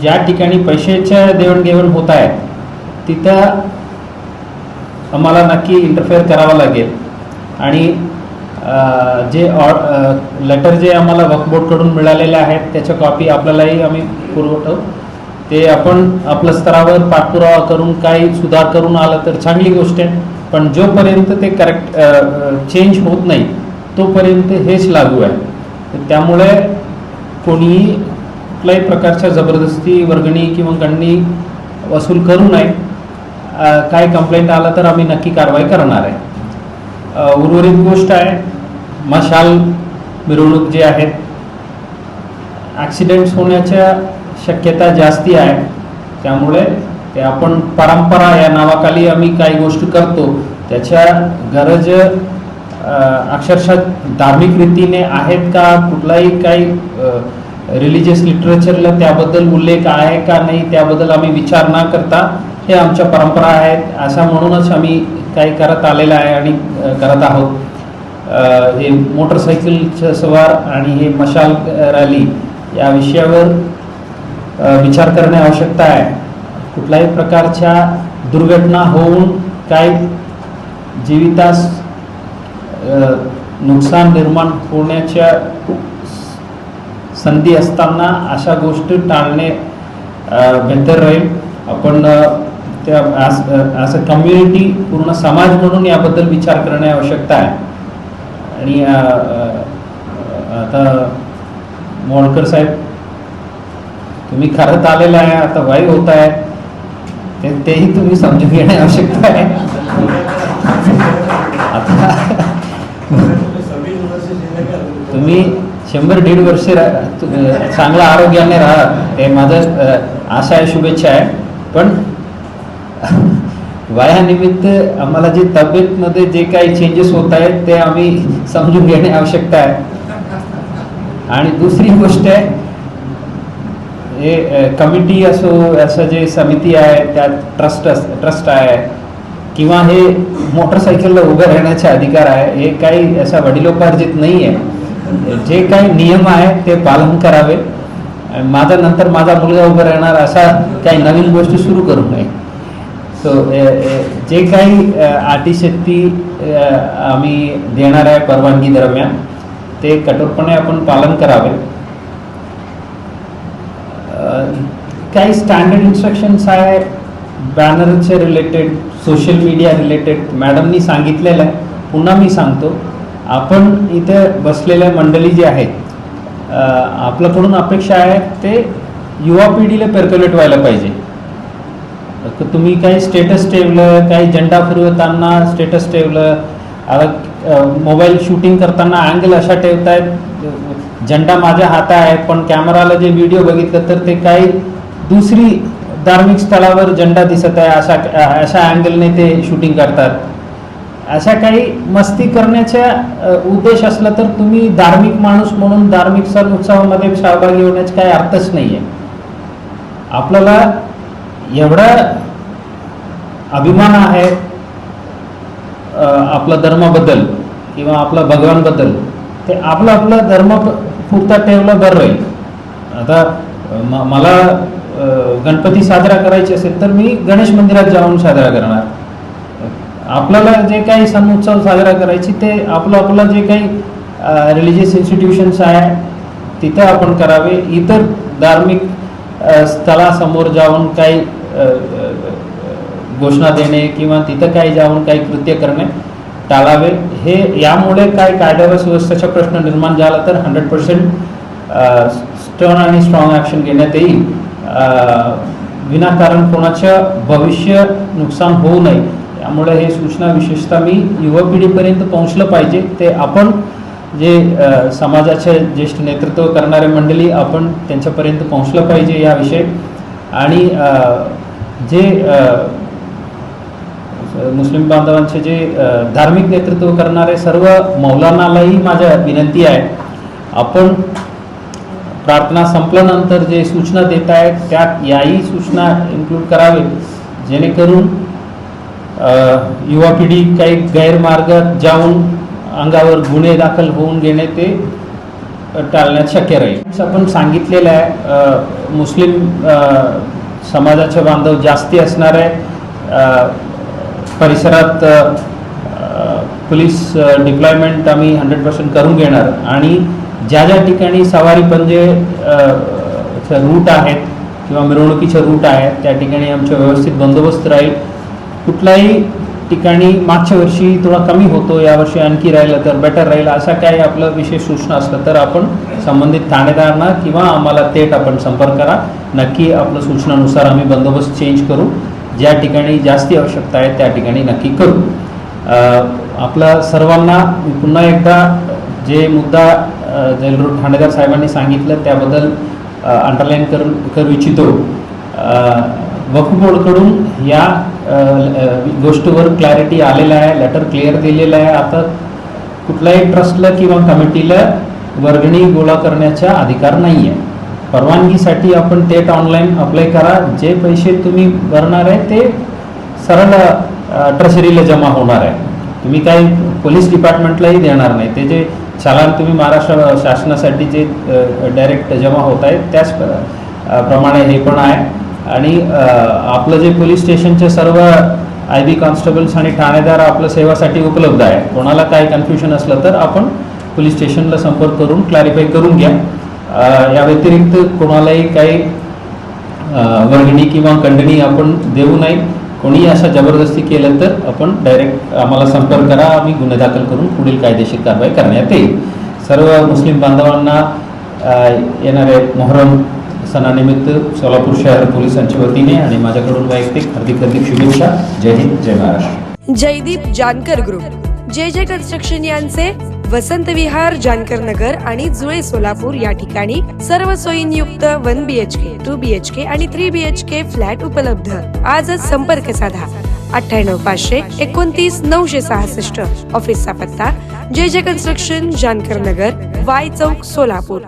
ज्या ठिकाणी पैशाच्या देवाणघेवाण होत आहे तिथं आम्हाला नक्की इंटरफेअर करावं लागेल आणि जे लेटर जे आम्हाला वक्फ बोर्डकडून मिळालेले आहेत त्याच्या कॉपी आपल्यालाही आम्ही पुरवतो. ते आपण आपल्या स्तरावर पाठपुरावा करून काही सुधार करून आलं तर चांगली गोष्ट आहे, पण जोपर्यंत ते करेक्ट चेंज होत नाही तोपर्यंत हेच लागू आहे. त्यामुळे कोणीही कुठल्याही प्रकारच्या जबरदस्ती वर्गणी किंवा गणनी वसूल करू नये. काय कंप्लेंट आला तर आम्ही नक्की कारवाई करणार आहे. उर्वरित गोष्ट आहे मशाल मिरवणूक जे आहेत ॲक्सिडेंट्स होण्याच्या शक्यता जास्ती आहे, त्यामुळे ते आपण परंपरा या नावाखाली आम्ही काही गोष्टी करतो त्याच्या गरज अक्षरशः धार्मिक रीतीने आहेत का, कुठलाही काही रिलिजियस लिटरेचरला त्याबद्दल उल्लेख आहे का नाही त्याबद्दल आम्ही विचार न करता हे आमच्या परंपरा आहेत असं म्हणूनच आम्ही काही करत आलेलं आहे आणि करत आहोत. हे मोटरसायकलचं सवार आणि हे मशाल रॅली या विषयावर विचार करणे आवश्यकता आहे. कुठल्याही प्रकारच्या दुर्घटना होऊन काही जीवितास नुकसान निर्माण होण्याच्या संधी असताना अशा गोष्टी टाळणे बेहतर राहील. आपण त्या ॲज अ कम्युनिटी पूर्ण समाज म्हणून याबद्दल विचार करणे आवश्यकता आहे. आणि आता मोडकर साहेब तुम्ही करत आलेला आहे, आता वाई होत आहे तेही तुम्ही समजून घेणे आवश्यकता आहे. आता तुम्ही 100-150 वर्ष चांगल्या आरोग्याने राहा हे माझं आशा आहे, शुभेच्छा आहे. पण वयानिमित्त आम्हाला जे तब्येतमध्ये जे काही चेंजेस होत आहेत ते आम्ही समजून घेणे आवश्यकता आहे. आणि दुसरी गोष्ट आहे हे कमिटी असो असं जे समिती आहे त्यात ट्रस्ट आहे किंवा हे मोटरसायकलला उभं राहण्याचे अधिकार आहे, हे काही असा वडिलोपार्जित नाही आहे. जे काही नियम आहे ते पालन करावे. माझा नंतर माझा मुलगा उभं राहणार असा काही नवीन गोष्टी सुरू करू नये. सो जे काही अटीशक्ती आम्ही देणार आहे परवानगी दरम्यान ते कठोरपणे आपण पालन करावे. काही स्टँडर्ड इन्स्ट्रक्शन्स आहे बॅनरचे रिलेटेड, सोशल मीडिया रिलेटेड मॅडमनी सांगितलेलं आहे. पुन्हा मी सांगतो, आपण इथे बसलेल्या मंडळी जे आहेत आपल्याकडून अपेक्षा आहे ते युवा पिढीला पेरक्युलेट व्हायला पाहिजे. तुम्ही काही स्टेटस ठेवलं, काही झेंडा फिरवताना स्टेटस ठेवलं, आता मोबाईल शूटिंग करताना अँगल अशा ठेवतायत झेंडा माझ्या हातात आहे पण कॅमेराला जे व्हिडिओ बघितलं तर ते काही दुसरी धार्मिक स्थळावर झेंडा दिसत आहे अशा अँगलने ते शूटिंग करतात. अशा काही मस्ती करण्याचा उद्देश असला तर तुम्ही धार्मिक माणूस म्हणून धार्मिक सण उत्सवामध्ये सहभागी होण्याचा काही अर्थच नाही आहे. आपल्याला एवढा अभिमान आहे आपला धर्माबद्दल किंवा आपला भगवानबद्दल, ते आपला धर्म पुरता ठेवलं बरं राहील. आता मला गणपती साजरा करायचे असेल तर मी गणेश मंदिरात जाऊन साजरा करणार. आपल्याला जे काही सण उत्सव साजरा करायची ते आपलं जे काही रिलिजियस इन्स्टिट्यूशन्स आहे तिथं आपण करावे. इतर धार्मिक स्थळासमोर जाऊन काही घोषणा देणे किंवा तिथं काही जाऊन काही कृत्य करणे टाळावे. हे यामुळे काय कायदा व सुव्यवस्थेचा प्रश्न निर्माण झाला तर 100% स्टर्न आणि स्ट्रॉंग ॲक्शन घेण्यात येईल. विनाकारण कोणाचं भविष्य नुकसान होऊ नये त्यामुळे हे सूचना विशेषतः मी युवा पिढीपर्यंत पोहोचलं पाहिजे. ते आपण जे समाजाचे ज्येष्ठ नेतृत्व करणारे मंडळी आपण त्यांच्यापर्यंत पोहोचलं पाहिजे याविषयी. आणि जे मुस्लिम बांधवांचे जे धार्मिक नेतृत्व करणारे सर्व मौलानालाही माझ्या विनंती आहे, आपण प्रार्थना संपल्यानंतर जे सूचना देत आहेत त्यात याही सूचना इन्क्लूड करावे जेणेकरून युवा पिढी काही गैरमार्गात जाऊन अंगावर गुन्हे दाखल होऊन घेणे ते टाळण्यात शक्य राहील. आपण सांगितलेलं आहे मुस्लिम समाजाचे बांधव जास्ती असणारे परिसरात पोलीस डिप्लॉयमेंट आम्ही 100% करून घेणार आणि ज्या ज्या ठिकाणी सवारी पंजे रूट आहेत किंवा मिरवणुकीचे रूट आहेत त्या ठिकाणी आमचा व्यवस्थित बंदोबस्त राहील. कुठल्याही ठिकाणी मागच्या वर्षी थोडा कमी होतो, यावर्षी आणखी राहिलं तर बेटर राहील, असा काही आपलं विशेष सूचना असलं तर आपण संबंधित ठाणेदारांना किंवा आम्हाला थेट आपण संपर्क करा. नक्की आपल्या सूचनानुसार आम्ही बंदोबस्त चेंज करू. ज्या ठिकाणी जास्ती आवश्यकता आहे त्या ठिकाणी नक्की करू. आपल्या सर्वांना पुन्हा एकदा जे मुद्दा जेल रोड ठाणेदार साहेबांनी सांगितलं त्याबद्दल अंडरलाईन करू इच्छितो. वक्फ बोर्डकडून या गोष्टीवर क्लॅरिटी आलेला आहे, लेटर क्लिअर दिलेलं आहे. आता कुठल्याही ट्रस्टला किंवा कमिटीला वर्गणी गोळा करण्याचा अधिकार नाही आहे. परवानगीसाठी आपण थेट ऑनलाईन अप्लाय करा. जे पैसे तुम्ही भरणार आहे ते सरळ ट्रेझरीला जमा होणार आहे. तुम्ही काही पोलीस डिपार्टमेंटलाही देणार नाही. ते जे चालान तुम्ही महाराष्ट्र शासनासाठी जे डायरेक्ट जमा होत आहे त्याच प्रमाणे हे पण आहे. आणि आपलं जे पोलीस स्टेशनचे सर्व IB कॉन्स्टेबल्स आणि ठाणेदार आपल्या सेवासाठी उपलब्ध आहे. कोणाला काही कन्फ्युजन असलं तर आपण पोलीस स्टेशनला संपर्क करून क्लॅरिफाय करून घ्या. या व्यतिरिक्त कोणालाही काही वर्गणी किंवा खंडणी आपण देऊ नये. कोणी अशा जबरदस्ती केलं तर आपण डायरेक्ट आम्हाला संपर्क करा. आम्ही गुन्हे दाखल करून पुढील कायदेशीर कारवाई करण्यात येईल. सर्व मुस्लिम बांधवांना येणारे मोहरम सणानिमित्त सोलापूर शहर पोलिसांच्या वतीने आणि माझ्याकडून वैयक्तिक हार्दिक शुभेच्छा. जय हिंद, जय Maharashtra. Jaydeep Jankar group, JJ construction यांचे वसंत विहार, जानकर नगर आणि जुळे सोलापूर या ठिकाणी सर्व सोयींयुक्त 1 BHK, 2 BHK आणि 3 BHK फ्लॅट उपलब्ध. आजच संपर्क साधा 98 500 29 966. ऑफिसचा पत्ता JJ कन्स्ट्रक्शन, जानकर नगर, Y चौक, सोलापूर.